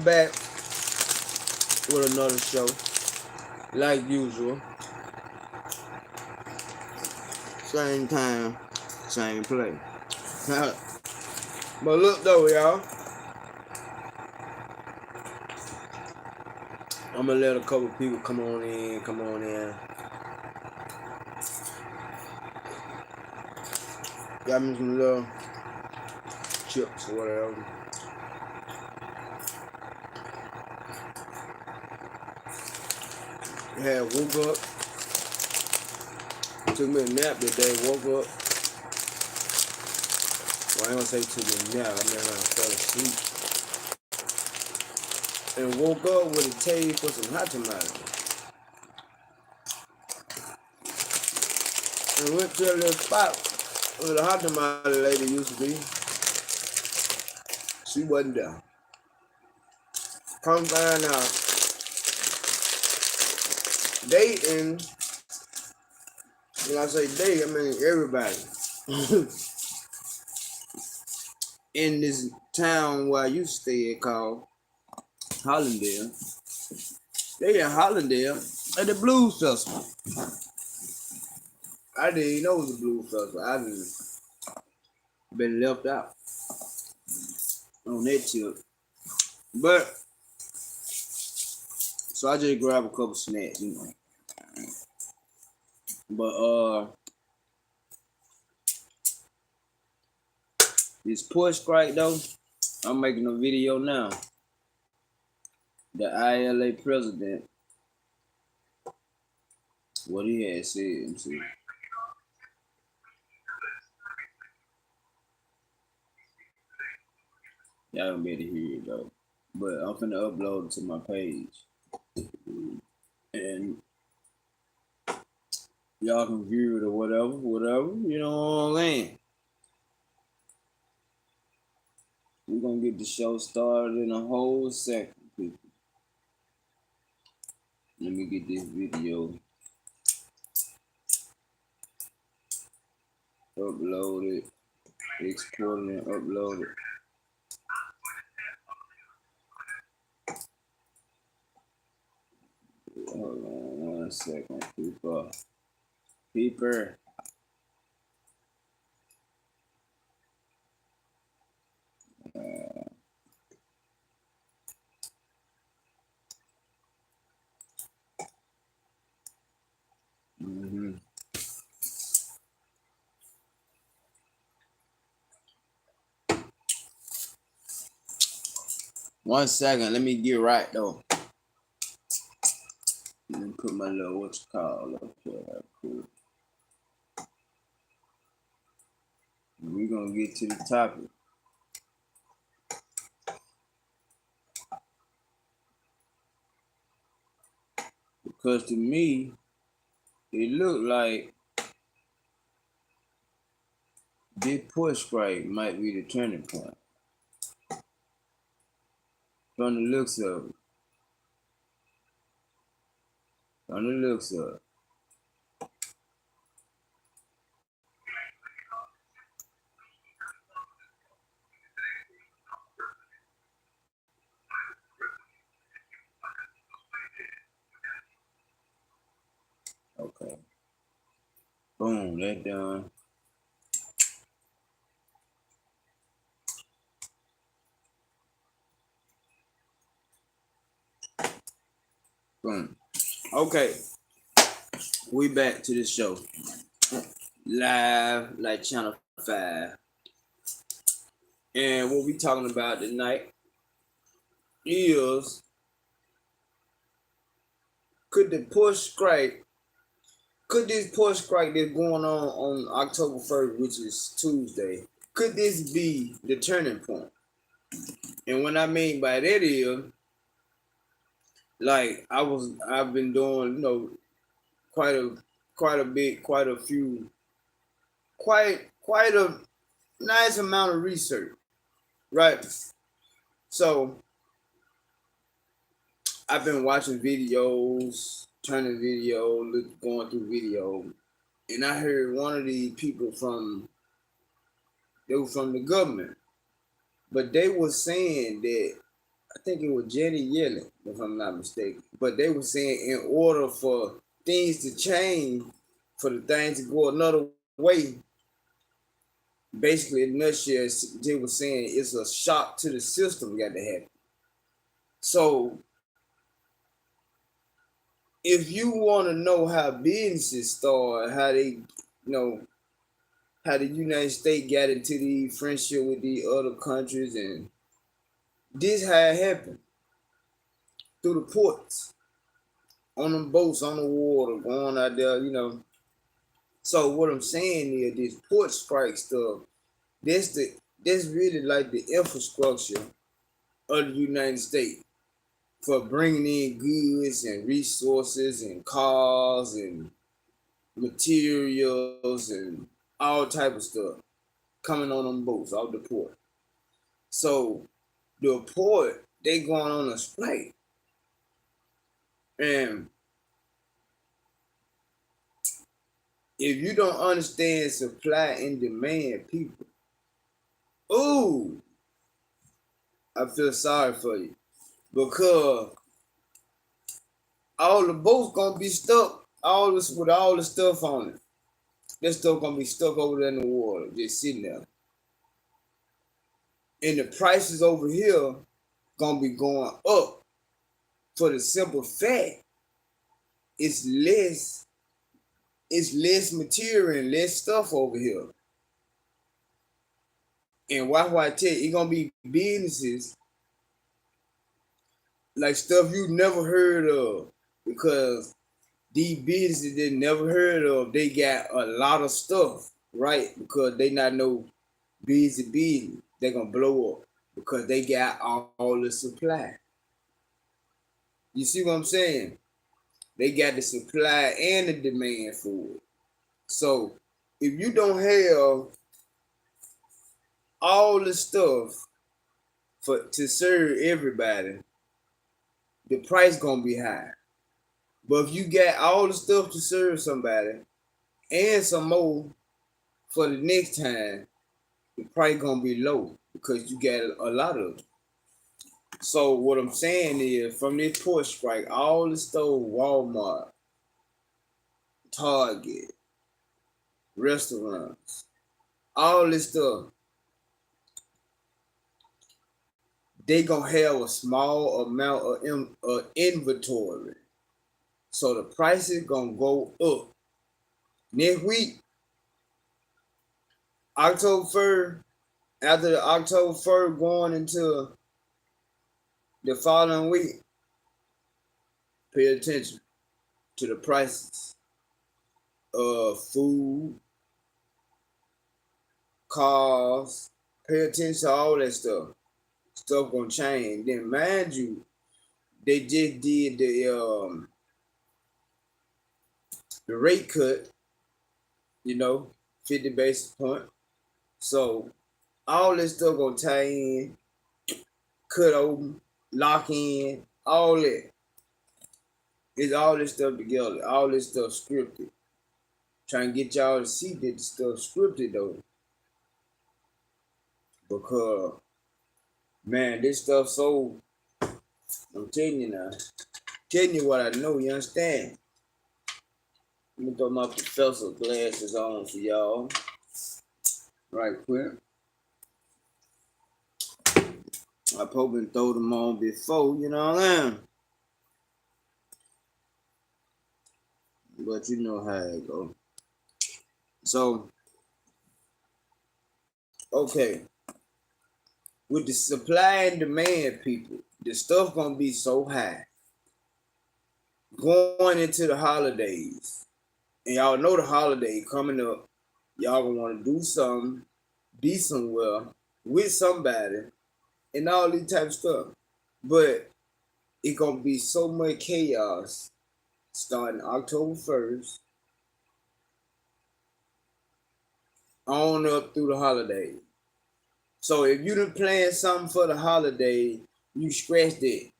back with another show, like usual. Same time, same place. But look though, y'all. I'm gonna let a couple people come on in. Got me some little chips or whatever. Had woke up. Took me a nap today. Woke up. Well, I ain't gonna say took me a nap. I fell asleep. And woke up with a taste for some hot tamales. And went to a little spot where the hot tamale lady used to be. She wasn't there. Come find out, they when I say they, I mean everybody in this town where I used to stay called Hollandale. They in Hollandale at the Blues Festival. I didn't even know it was a Blues Festival. I didn't been left out on that tip. But so I just grabbed a couple snacks, you know. But this push strike though, I'm making a video now. The ILA president, what he had said, let me see. Y'all don't be able to hear it though. But I'm finna upload it to my page. And y'all can view it or whatever, you know what I'm saying? We're gonna get the show started in a whole second, people. Let me get this video uploaded, export and upload it. Hold on 1 second, people. Peeper. Mm-hmm. One second, let me get right though. Let me put my little what's called up here. Cool. We're gonna get to the topic. Because to me, it looked like this push strike might be the turning point. From the looks of it. From the looks of it. Okay. Boom, that done. Boom. Okay. We back to the show. Live like Channel 5. And what we talking about tonight is could this push strike that's going on October 1st, which is Tuesday, could this be the turning point? And what I mean by that is, like I've been doing, you know, quite a nice amount of research, right? So I've been watching videos, turning video, going through video, and I heard one of these people they were from the government, but they were saying that I think it was Janet Yellen, if I'm not mistaken. But they were saying in order for things to change, for the things to go another way, basically in a nutshell, they were saying it's a shock to the system got to happen. So if you want to know how businesses start, how they, how the United States got into the friendship with the other countries, and this how it happened through the ports, on them boats, on the water, going out there. So what I'm saying is this port strike stuff, that's that's really like the infrastructure of the United States for bringing in goods and resources and cars and materials and all type of stuff coming on them boats out the port. So the port, they going on a strike. And if you don't understand supply and demand, people, ooh, I feel sorry for you. Because all the boats gonna be stuck, all this with all the stuff on it. That stuff gonna be stuck over there in the water, just sitting there. And the prices over here gonna be going up for the simple fact it's less material and less stuff over here. And why I tell you, it gonna be businesses like stuff you never heard of, because these businesses they never heard of, they got a lot of stuff, right? Because they not no business, they gonna blow up because they got all the supply. You see what I'm saying? They got the supply and the demand for it. So if you don't have all the stuff to serve everybody, the price gonna be high. But if you got all the stuff to serve somebody and some more for the next time, the price gonna be low because you got a lot of it. So what I'm saying is, from this port strike, all the stores, Walmart, Target, restaurants, all this stuff, they gonna have a small amount of inventory. So the prices gonna go up. Next week, October 1st, after the October 1st going into the following week, pay attention to the prices of food, cars, pay attention to all that stuff. Stuff gonna change. Then mind you, they just did the rate cut, 50 basis point. So all this stuff gonna tie in, cut open, lock in, all that. It's all this stuff together, all this stuff scripted. Trying to get y'all to see that the stuff scripted though. Because man, this stuff so, I'm telling you now. Telling you what I know, you understand? Let me throw my professor glasses on for y'all. Right quick. I probably throw them on before, you know what I mean? But you know how it go. So, okay. With the supply and demand, people, the stuff gonna be so high. Going into the holidays. And y'all know the holiday coming up. Y'all gonna wanna do something, be somewhere with somebody, and all these type of stuff. But it gonna be so much chaos starting October 1st on up through the holiday. So if you done plan something for the holiday, you scratch that.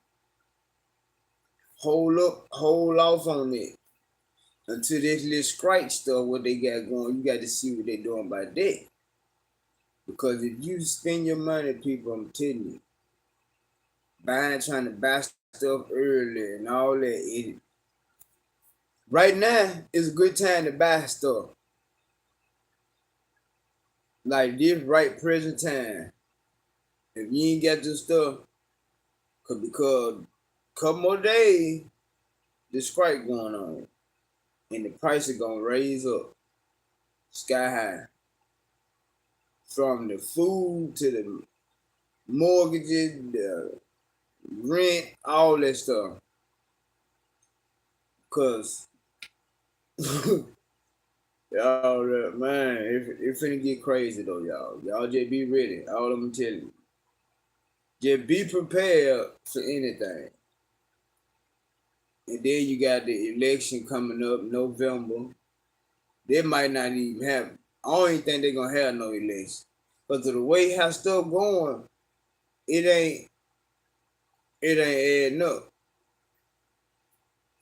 Hold off on it until this little strike stuff, what they got going. You got to see what they doing by that. Because if you spend your money, people, I'm telling you, trying to buy stuff early and all that. Right now is a good time to buy stuff. Like this right present time. If you ain't got this stuff, because a couple more days, the strike going on. And the price is gonna raise up sky high. From the food to the mortgages, the rent, all that stuff. Cause y'all, man, it finna get crazy though, y'all. Y'all just be ready. All I'm telling you. Just be prepared for anything. And then you got the election coming up November. They might not even have. I don't even think they're gonna have no election. But to the way how stuff going, it ain't adding up.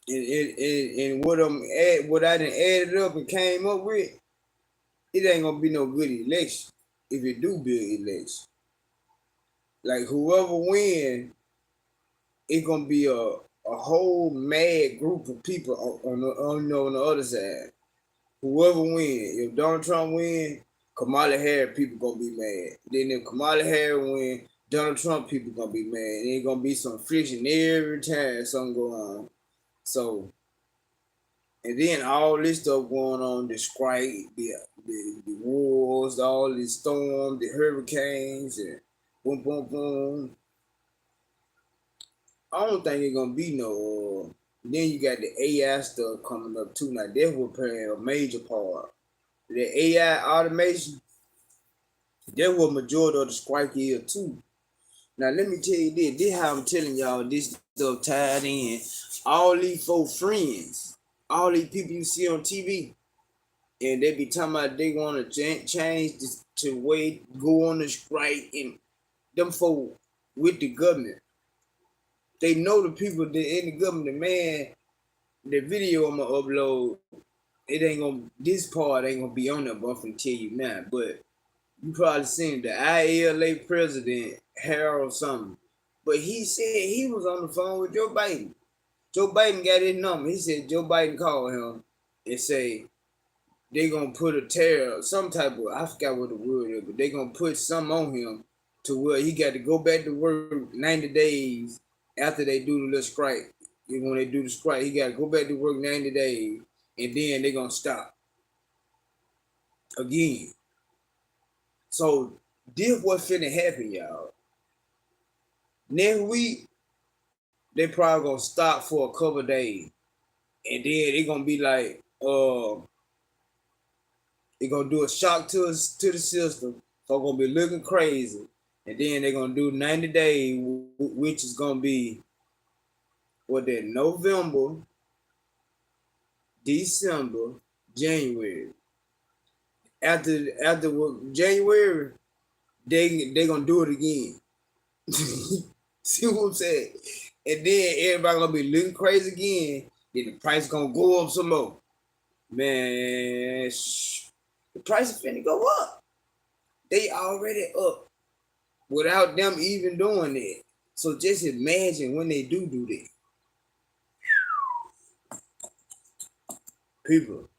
And what I done added up and came up with, it ain't gonna be no good election if it do be an election. Like whoever win, it's gonna be a whole mad group of people on the other side. Whoever win, if Donald Trump win, Kamala Harris people gonna be mad. Then if Kamala Harris win, Donald Trump people gonna be mad. And it's gonna be some friction every time something go on. So, and then all this stuff going on, the strike, the wars, all the storms, the hurricanes, and boom, boom, boom. I don't think it's gonna be no. Then you got the AI stuff coming up too. Now that will play a major part. The AI automation, that what majority of the strike is too. Now let me tell you this. This how I'm telling y'all this stuff tied in. All these four friends, all these people you see on TV, and they be talking about they want to change this to way go on the strike, and them folk with the government. They know the people that in the government, man. The video I'm gonna upload, it ain't gonna. This part ain't gonna be on there, but I'm gonna tell you now. But you probably seen the ILA president Harold something, but he said he was on the phone with Joe Biden. Joe Biden got his number. He said Joe Biden called him and say they gonna put a tariff, some type of, I forgot what the word is, but they gonna put some on him to where he got to go back to work 90 days after they do the little strike. And when they do the strike, he got to go back to work 90 days, and then they gonna stop again. So this what finna happen, y'all. Next week, they probably gonna stop for a couple days. And then they gonna be like, they gonna do a shock to the system. So gonna be looking crazy. And then they're gonna do 90 days, which is gonna be what that November, December, January. After January, they gonna do it again. See what I'm saying? And then everybody gonna be looking crazy again. Then the price gonna go up some more. Man, the price is finna go up. They already up without them even doing it. So just imagine when they do that. People,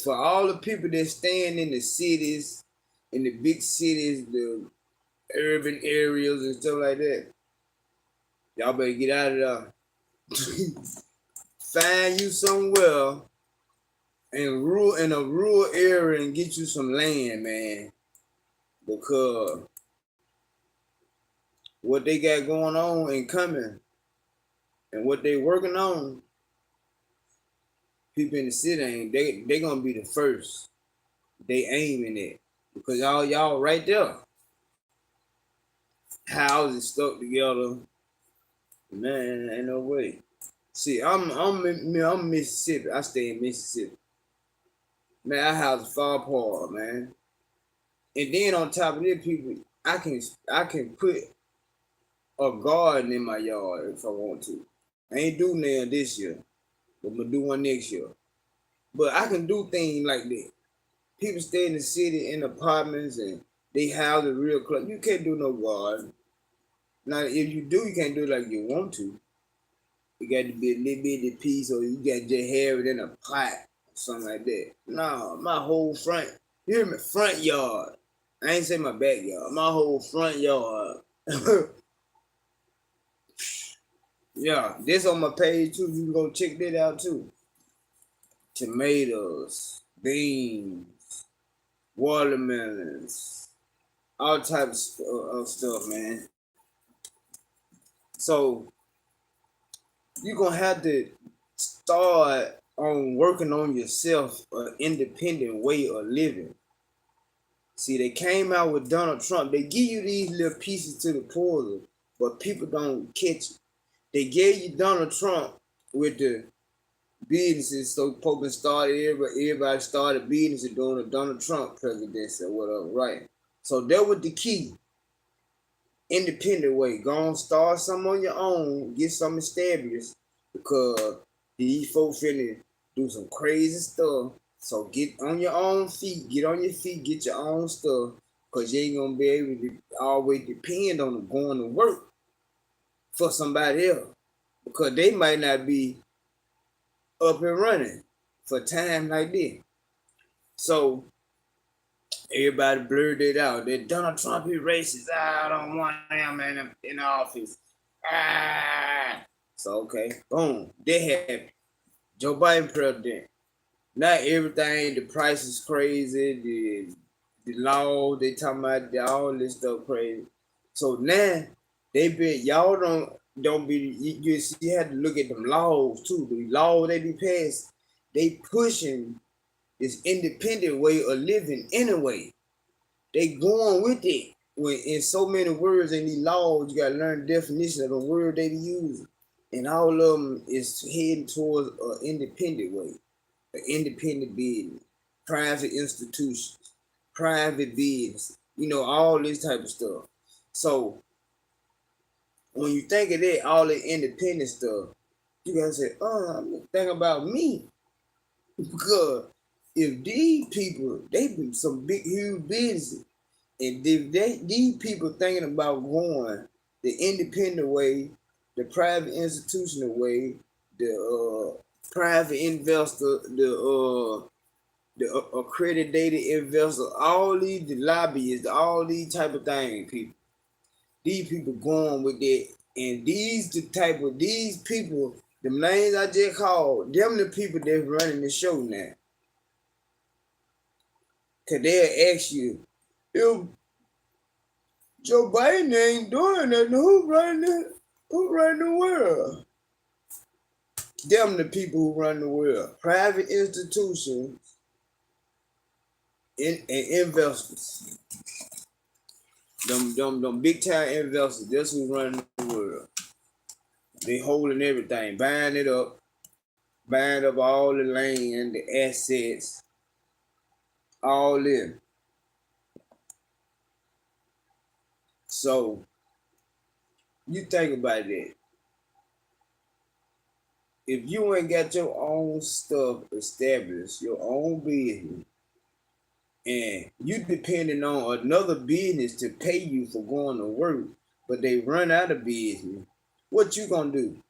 for all the people that stand in the cities, in the big cities, the urban areas and stuff like that, y'all better get out of there. Find you somewhere in a rural area and get you some land, man. Because what they got going on and coming and what they working on, people in the city ain't they gonna be the first. They aiming it. Because y'all right there. Houses stuck together. Man, ain't no way. See, I'm Mississippi. I stay in Mississippi. Man, our house is far apart, man. And then on top of this, people, I can put a garden in my yard if I want to. I ain't do nothing this year, but I'm gonna do one next year. But I can do things like that. People stay in the city in apartments and they house it real close. You can't do no garden. Now, if you do, you can't do it like you want to. You got to be a little bitty piece, or you got to just have it in a pot, or something like that. No, my whole front, you hear me? Front yard. I ain't say my backyard. My whole front yard. Yeah, this on my page too. You can go check that out too. Tomatoes, beans, watermelons, all types of stuff, man. So you're gonna have to start on working on yourself, an independent way of living. See, they came out with Donald Trump. They give you these little pieces to the puzzle, but people don't catch it. They gave you Donald Trump with the businesses, so Pope started, everybody started businesses during the Donald Trump presidency or whatever, right? So that was the key. Independent way. Go on, start something on your own, get something established, because these folks finna do some crazy stuff. So get on your own feet, get on your feet, get your own stuff, because you ain't gonna be able to always depend on going to work for somebody else, because they might not be up and running for time like this. So everybody blurred it out that Donald Trump is racist. I don't want him in office. So okay, boom, that happened. Joe Biden president. Not everything. The price is crazy. The law they talking about all this stuff crazy. So now they been y'all don't be you have to look at them laws too. The laws they be passed, they pushing this independent way of living anyway. They going with it. When in so many words in these laws, you gotta learn the definition of the word they be using. And all of them is heading towards an independent way, an independent business, private institutions, private business, all this type of stuff. So when you think of that, all the independent stuff, you gotta say, I'm thinking about me. Because if these people, they be some big, huge business, and if these people thinking about going the independent way, the private institutional way, the private investor, the accredited investor, all these the lobbyists, all these type of things, people. These people going with that, and these people, the names I just called, them the people that's running the show now. Cause they'll ask you, if Joe Biden ain't doing nothing, who run the world? Them the people who run the world. Private institutions and investors. Them big time investors, that's who run the world. They holding everything, buying up all the land, the assets, all in. So you think about that. If you ain't got your own stuff established, your own business, and you depending on another business to pay you for going to work, but they run out of business, what you gonna do?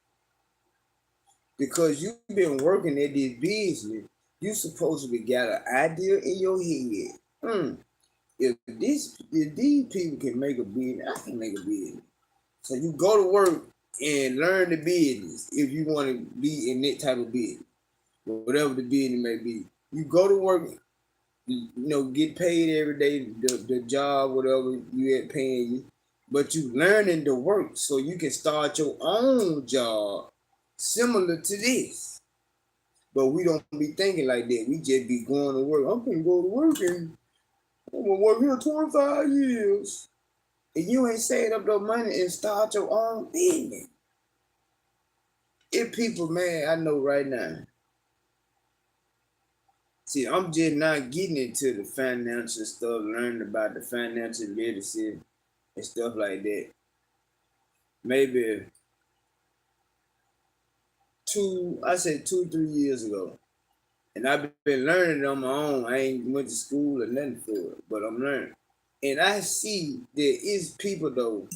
Because you've been working at this business, you supposed to be got an idea in your head. If these people can make a business, I can make a business. So you go to work and learn the business if you want to be in that type of business, whatever the business may be. You go to work, get paid every day, the job, whatever you had paying you, but you learning the work so you can start your own job similar to this. But we don't be thinking like that. We just be going to work. I'm gonna go to work and I'm gonna work here 25 years. And you ain't saved up the money and start your own business. If people, man, I know right now. See, I'm just not getting into the financial stuff, learning about the financial literacy and stuff like that. Maybe 2, 3 years ago. And I've been learning it on my own. I ain't went to school or nothing for it, but I'm learning. And I see there is people though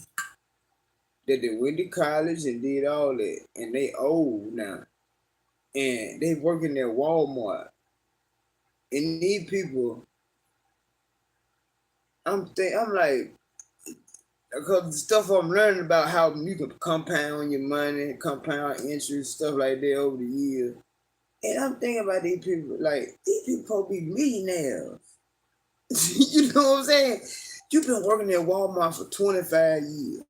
that they went to college and did all that, and they old now, and they working at Walmart. And these people, I'm like, because the stuff I'm learning about how you can compound your money, compound interest, stuff like that over the years. And I'm thinking about these people, like, these people supposed to be millionaires. You know what I'm saying? You've been working at Walmart for 25 years.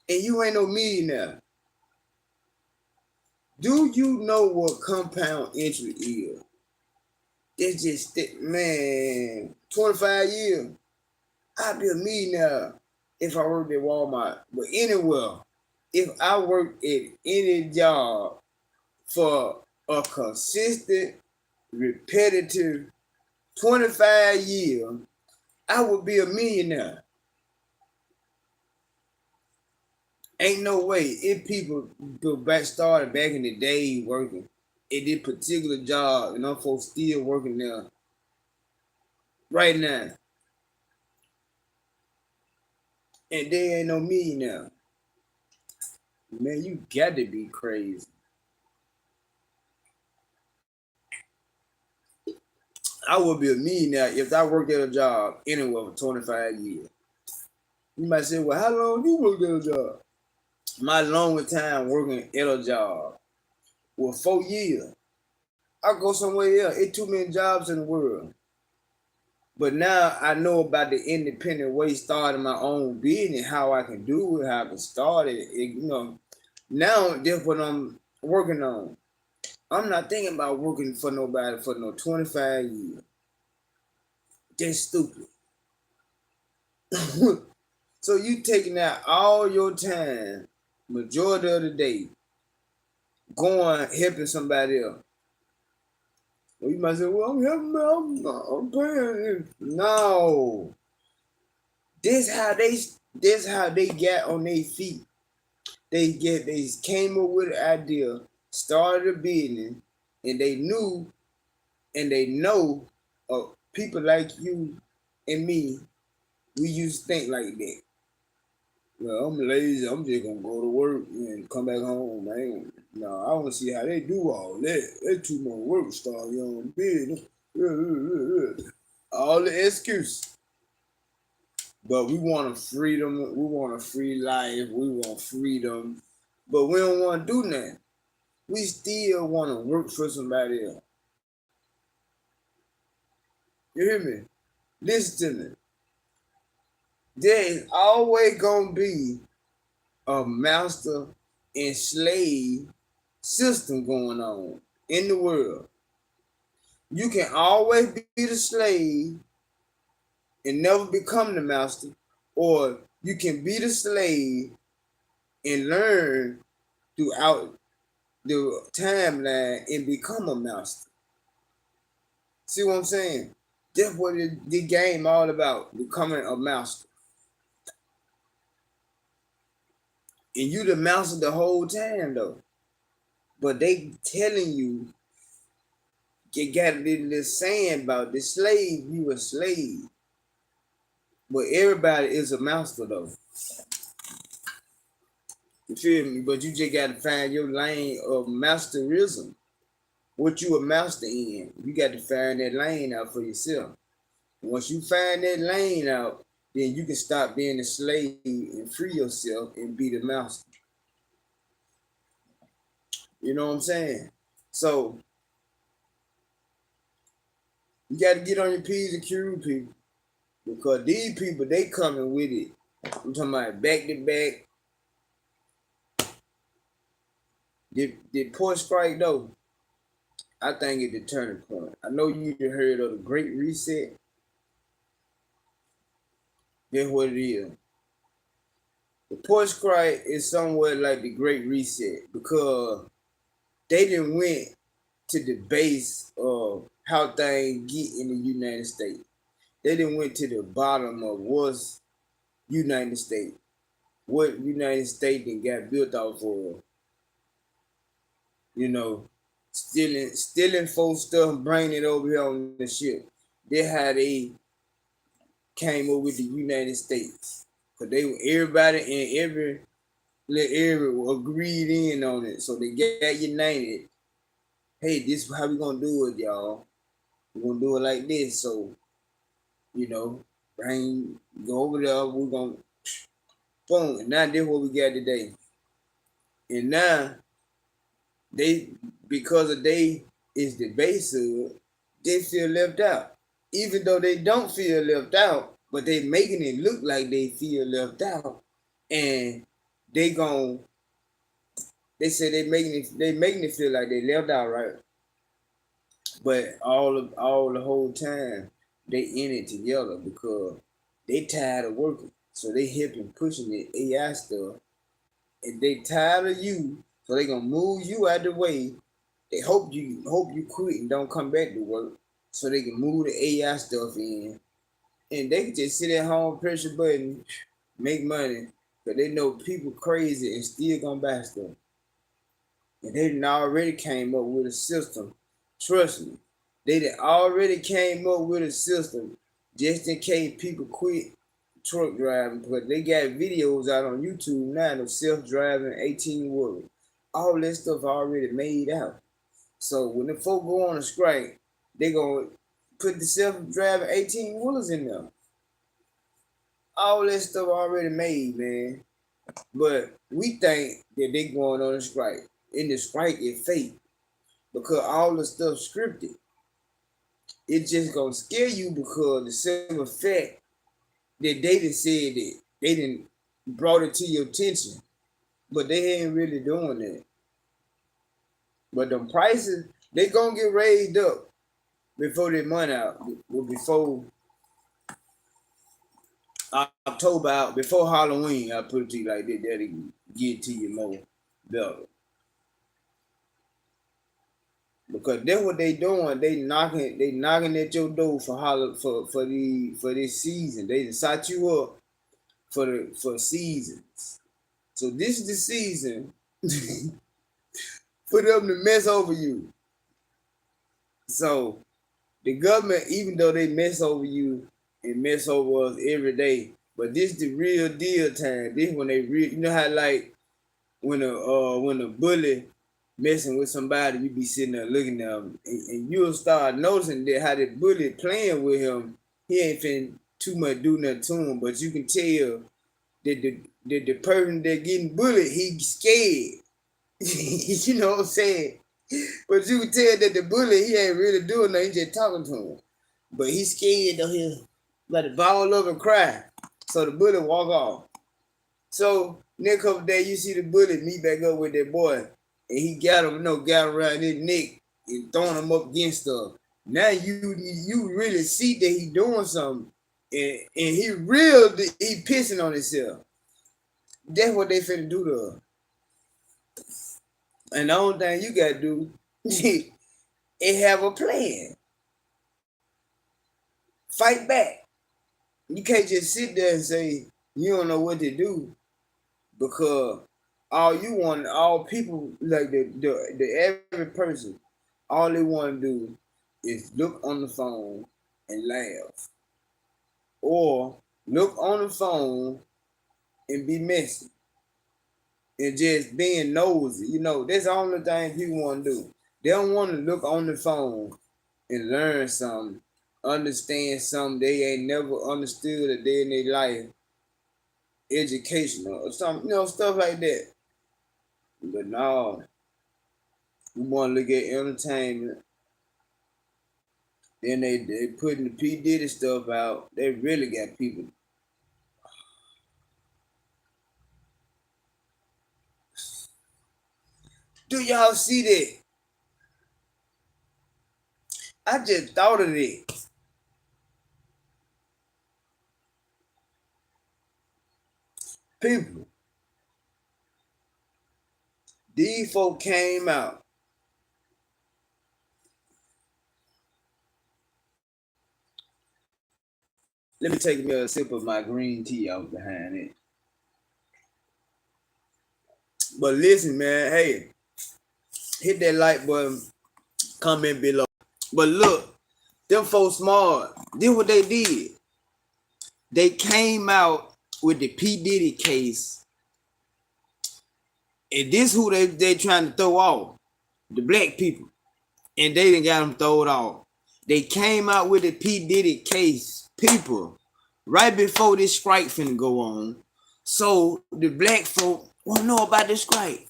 And you ain't no millionaire. Do you know what compound interest is? It's just, man, 25 years. I'd be a millionaire if I worked at Walmart. But anywhere, if I worked at any job for a consistent, repetitive 25 years, I would be a millionaire. Ain't no way. If people started back in the day working at this particular job, and I'm folks still working there right now, and they ain't no millionaire. Man, you got to be crazy. I would be a millionaire if I worked at a job anywhere for 25 years. You might say, well, how long you worked at a job? My longest time working at a job was 4 years. I go somewhere else. It's too many jobs in the world. But now I know about the independent way starting my own business, how I can do it, how I can start it. Now that's what I'm working on. I'm not thinking about working for nobody for no 25 years. That's stupid. So you taking out all your time, majority of the day, going helping somebody else. Well, you might say, well, I'm helping, I'm paying. No. This how they got on their feet. They came up with an idea, started a business, and they knew and they know people like you and me, we used to think like that. Well, I'm lazy. I'm just gonna go to work and come back home, man. No, I want to see how they do all that. That's too much work. Start your own business. All the excuses. But we want freedom. We want a free life. We want freedom. But we don't want to do nothing. We still want to work for somebody else. You hear me? Listen to me. There is always gonna be a master and slave system going on in the world. You can always be the slave and never become the master, or you can be the slave and learn throughout the timeline and become a master. See what I'm saying? That's what the game all about, becoming a master. And you the master the whole time though. But they telling you got this saying about the slave, you a slave. But everybody is a master though. You feel me? But you just gotta find your lane of masterism. What you a master in. You got to find that lane out for yourself. Once you find that lane out, then you can stop being a slave and free yourself and be the master. You know what I'm saying? So you got to get on your P's and Q's, people, because these people, they coming with it. I'm talking about back to back. The port strike though, I think it's the turning point. I know you heard of the Great Reset. That's what it is. The port strike is somewhat like the Great Reset because they didn't went to the base of how things get in the United States. They didn't went to the bottom of what's United States. What United States then got built off of. You know, stealing folks stuff, bringing it over here on the ship. That's how they came over with the United States. Cause they everybody in every little area agreed in on it. So they got united. Hey, this is how we gonna do it, y'all. We're gonna do it like this. So, you know, bring go over there, we're gonna boom. And now this what we got today. And now they because of they is the base of it, they feel left out. Even though they don't feel left out, but they making it look like they feel left out. And they gon' they say they making it feel like they left out, right? But all the whole time they in it together because they tired of working. So they hip and pushing the AI stuff. And they tired of you, so they gonna move you out the way. They hope you quit and don't come back to work. So they can move the AI stuff in. And they can just sit at home, press a button, make money. But they know people crazy and still gonna buy stuff. And they done already came up with a system. Trust me, they done already came up with a system just in case people quit truck driving. But they got videos out on YouTube now of self-driving 18-wheelers. All that stuff already made out. So when the folk go on a strike, they gonna put the self-driving 18-wheelers in there. All that stuff already made, man. But we think that they going on a strike. And the strike is fake. Because all the stuff scripted. It just gonna scare you because the simple fact that they done said that they done brought it to your attention. But they ain't really doing that. But them prices, they gonna get raised up before they money out. Before October out, before Halloween, I put it to you like that, that'll get to you more better. Because that's what they doing. They knocking at your door for this season. They done set you up for seasons. So this is the season for them to mess over you. So the government, even though they mess over you and mess over us every day, but this is the real deal time. This when they you know how like when a bully messing with somebody, you be sitting there looking at them, and you'll start noticing that how the bully playing with him, he ain't finna too much do nothing to him, but you can tell that the person that getting bullied, he scared. You know what I'm saying? But you can tell that the bully, he ain't really doing nothing, he just talking to him. But he scared though, he'll let it ball up and cry. So the bully walk off. So next couple days, you see the bully meet back up with that boy. And he got him, got around his neck and throwing him up against stuff. Now you really see that he doing something. And he pissing on himself. That's what they finna do to her. And the only thing you gotta do is have a plan. Fight back. You can't just sit there and say you don't know what to do because all people like the average person, all they want to do is look on the phone and laugh, or look on the phone and be messy and just being nosy. You know, that's the only thing people want to do. They don't want to look on the phone and learn something, understand something they ain't never understood a day in their life, educational or something, stuff like that. But no, we want to look at entertainment. Then they putting the P. Diddy stuff out. They really got people. Do y'all see that? I just thought of it. People, these folk came out. Let me take me a sip of my green tea out behind it. But listen, man, hey, hit that like button, comment below. But look, them folks smart. This what they did. They came out with the P. Diddy case, and this who they trying to throw off, the black people, and they didn't got them thrown off. They came out with the P. Diddy case, people, right before this strike finna go on. So the black folk won't know about the strike.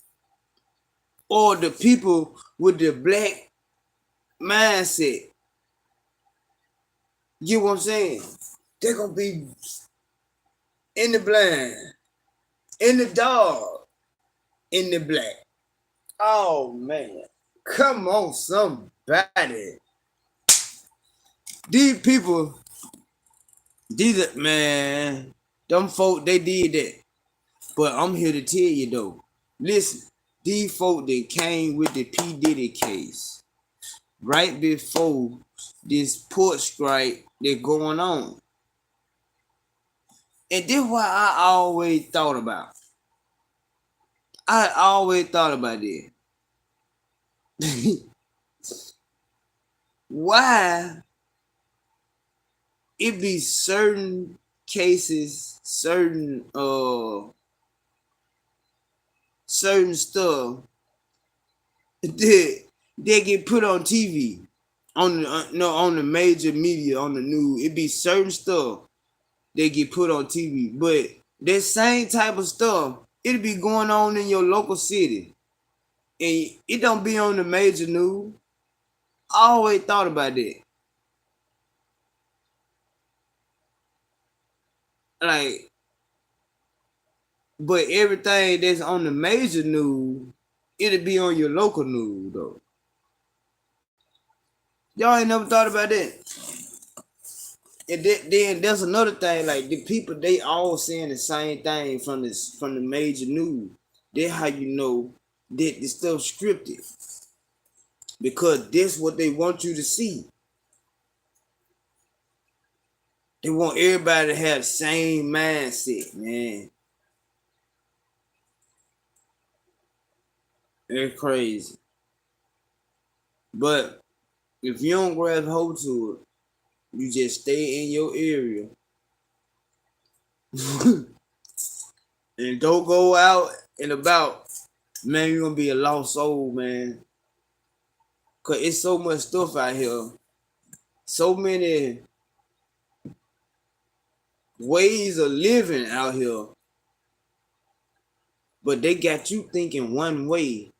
Or the people with the black mindset. You know what I'm saying? They're gonna be in the blind, in the dark, in the black. Oh man. Come on, somebody. These people, man, them folk, they did that. But I'm here to tell you though. Listen, these folk that came with the P. Diddy case right before this port strike that's going on. And this is what I always thought about. I always thought about this. Why it be certain cases, certain stuff that they get put on TV, on the major media, on the news. It be certain stuff they get put on TV, but that same type of stuff, it'll be going on in your local city, and it don't be on the major news. I always thought about that. Like, but everything that's on the major news, it'll be on your local news though. Y'all ain't never thought about that. And then there's another thing, like the people, they all saying the same thing from the major news. That's how you know that the stuff scripted. Because that's what they want you to see. They want everybody to have the same mindset, man. It's crazy. But if you don't grab hold to it, you just stay in your area. And don't go out and about, man, you're gonna be a lost soul, man. Cause it's so much stuff out here. So many ways of living out here. But they got you thinking one way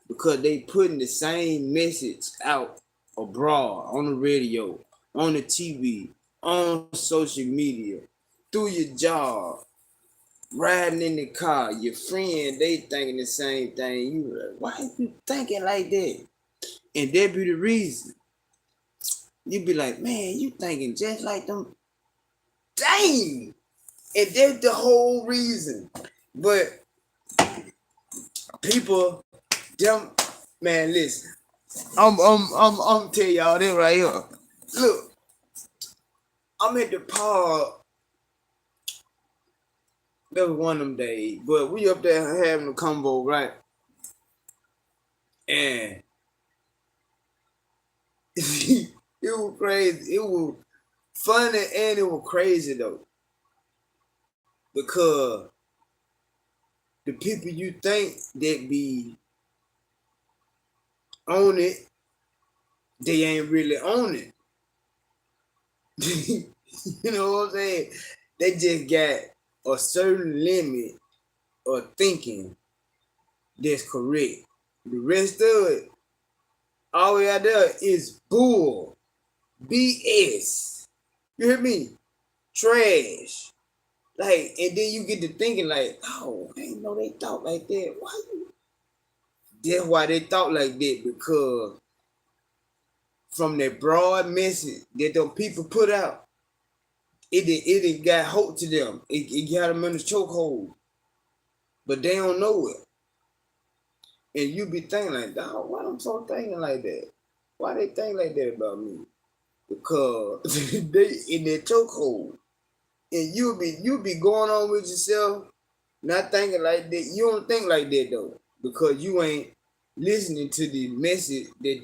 because they putting the same message out abroad, on the radio, on the TV, on social media, through your job, riding in the car, your friend, they thinking the same thing. You like, why are you thinking like that? And that be the reason. You be like, man, you thinking just like them. Dang! And that's the whole reason. But people, them, man, listen. I'm tell y'all this right here. Look, I'm at the park. That was one of them days, but we up there having a convo, right? And it was crazy. It was funny and it was crazy though. Because the people you think that be on it, they ain't really on it. You know what I'm saying? They just got a certain limit of thinking that's correct. The rest of it, all we out there is bull, BS. You hear me? Trash. Like, and then you get to thinking like, oh, I didn't know they thought like that. Why you? That's why they thought like that, because from that broad message that them people put out, it got hope to them. It got them in the chokehold. But they don't know it. And you be thinking like, dog, why them so thinking like that? Why they think like that about me? Because they in their chokehold. And you be going on with yourself, not thinking like that. You don't think like that though. Because you ain't listening to the message that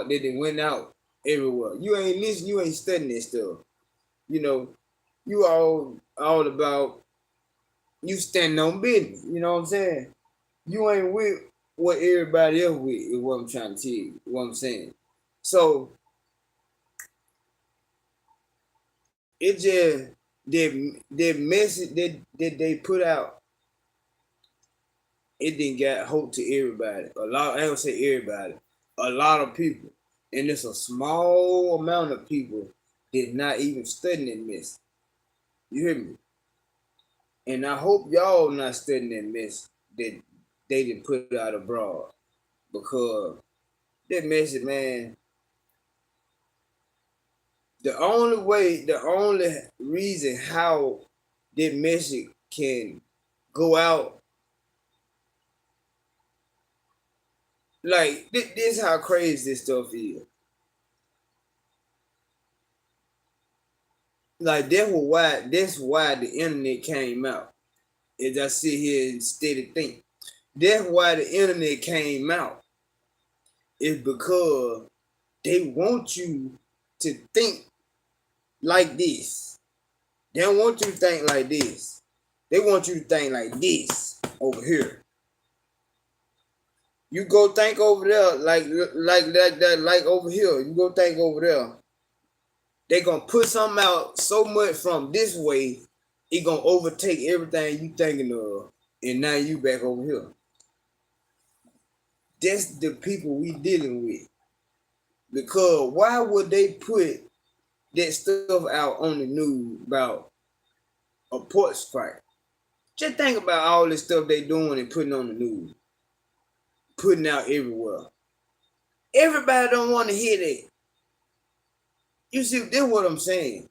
they went out everywhere. You ain't listening, you ain't studying that stuff. You know, you all about you stand on business. You know what I'm saying? You ain't with what everybody else with is what I'm trying to tell you. What I'm saying. So it just that message that they put out, it didn't get hope to everybody. A lot, I don't say everybody, a lot of people. And it's a small amount of people that not even studying that mess. You hear me? And I hope y'all not studying that mess that they didn't put out abroad. Because that message, man, the only reason how that message can go out, like this how crazy this stuff is. Like that's why the internet came out. As I sit here and steady think. That's why the internet came out. Is because they want you to think like this. They don't want you to think like this. They want you to think like this over here. You go think over there like over here. You go think over there. They gonna put something out so much from this way, it gonna overtake everything you thinking of, and now you back over here. That's the people we dealing with. Because why would they put that stuff out on the news about a porch fight? Just think about all this stuff they doing and putting on the news, putting out everywhere. Everybody don't want to hear that. You see, that's what I'm saying.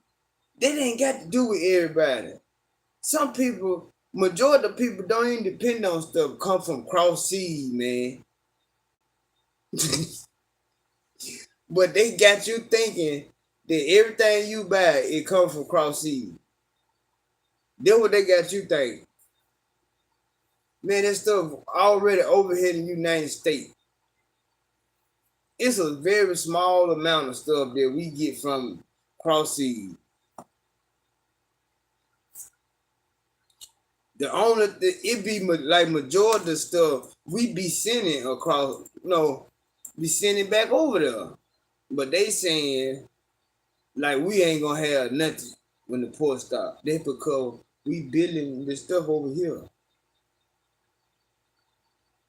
That ain't got to do with everybody. Some people, majority of people don't even depend on stuff come from cross seas, man. But they got you thinking that everything you buy, it comes from cross seas. That's what they got you thinking. Man, that stuff already over here in the United States. It's a very small amount of stuff that we get from cross seas. It be like majority of stuff we be sending across, be sending back over there. But they saying like we ain't gonna have nothing when the port stop. That's because we building the stuff over here.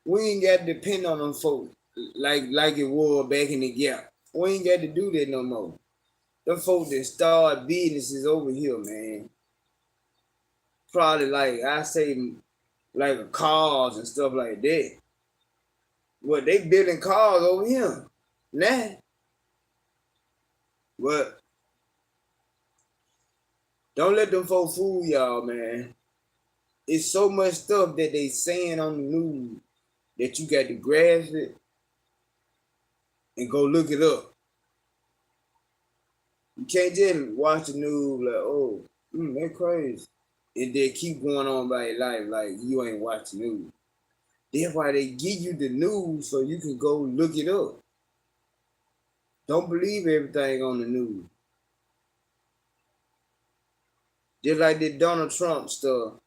We ain't got to depend on them folks like it was back in the gap. We ain't got to do that no more. Them folks that start businesses over here, man. Probably like I say, like cars and stuff like that. What they building cars over here, nah. But don't let them folks fool y'all, man. It's so much stuff that they saying on the news that you got to grasp it and go look it up. You can't just watch the news like, oh, that's crazy. And then keep going on by your life like you ain't watching news. That's why they give you the news so you can go look it up. Don't believe everything on the news. Just like the Donald Trump stuff,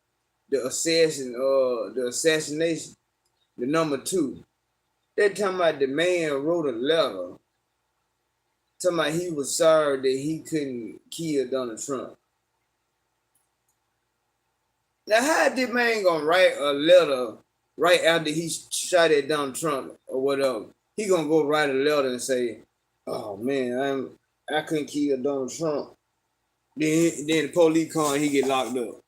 the assassination, the number 2. They're talking about the man wrote a letter talking about he was sorry that he couldn't kill Donald Trump. Now, how did man gonna write a letter right after he shot at Donald Trump or whatever? He gonna go write a letter and say, "Oh man, I couldn't kill Donald Trump." Then the police come and he get locked up.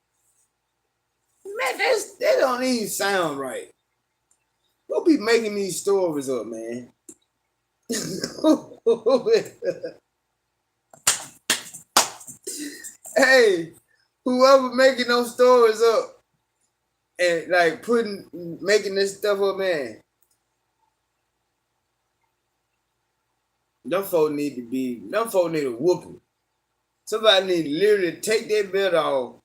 Man, that don't even sound right. Don't be making these stories up, man. Hey, whoever making those stories up and like making this stuff up, man. Them folks need to whoop him. Somebody need to literally take that belt off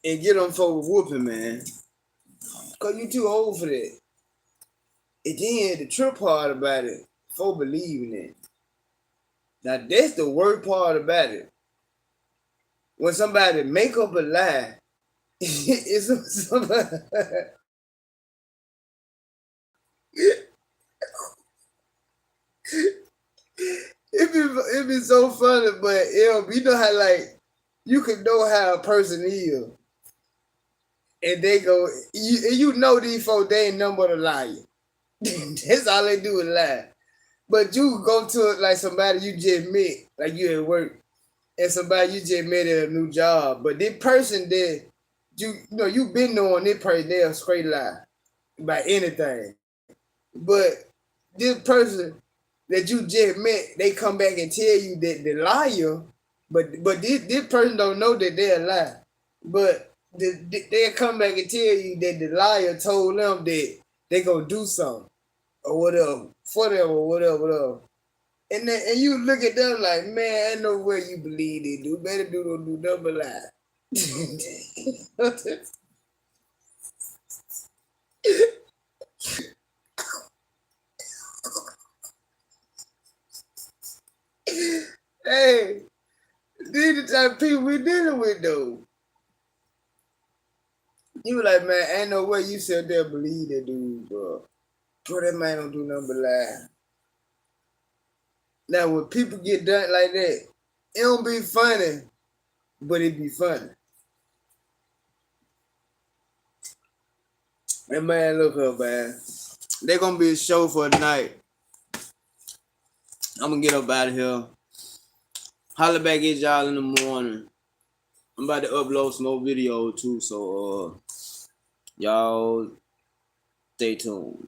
and get them folks whooping, man. Cause you too old for that. And then the trip part about it, folk believing it. Now that's the worst part about it. When somebody make up a lie it's some, it be so funny, but you know how like you can know how a person is, and they go, you know these folks they ain't nothing but a liar. That's all they do is lie. But you go to like somebody you just met, like you at work, and somebody you just met at a new job. But this person that you know you been knowing this person, they a straight lie about anything. But this person that you just met, they come back and tell you that the liar, but this person don't know that they're a lie. But they'll come back and tell you that the liar told them that they gonna do something or whatever for them or whatever. And you look at them like, man, I know where you believe they do. Better don't do number lie. Hey, these the type of people we dealing with though. You like, man, ain't no way you sit there believe that dude, bro. Bro, that man don't do nothing but lie. Now when people get done like that, it don't be funny, but it be funny. And man, look up, man. They gonna be a show for the night. I'm gonna get up out of here. Holla back at y'all in the morning. I'm about to upload some more videos too, so y'all stay tuned.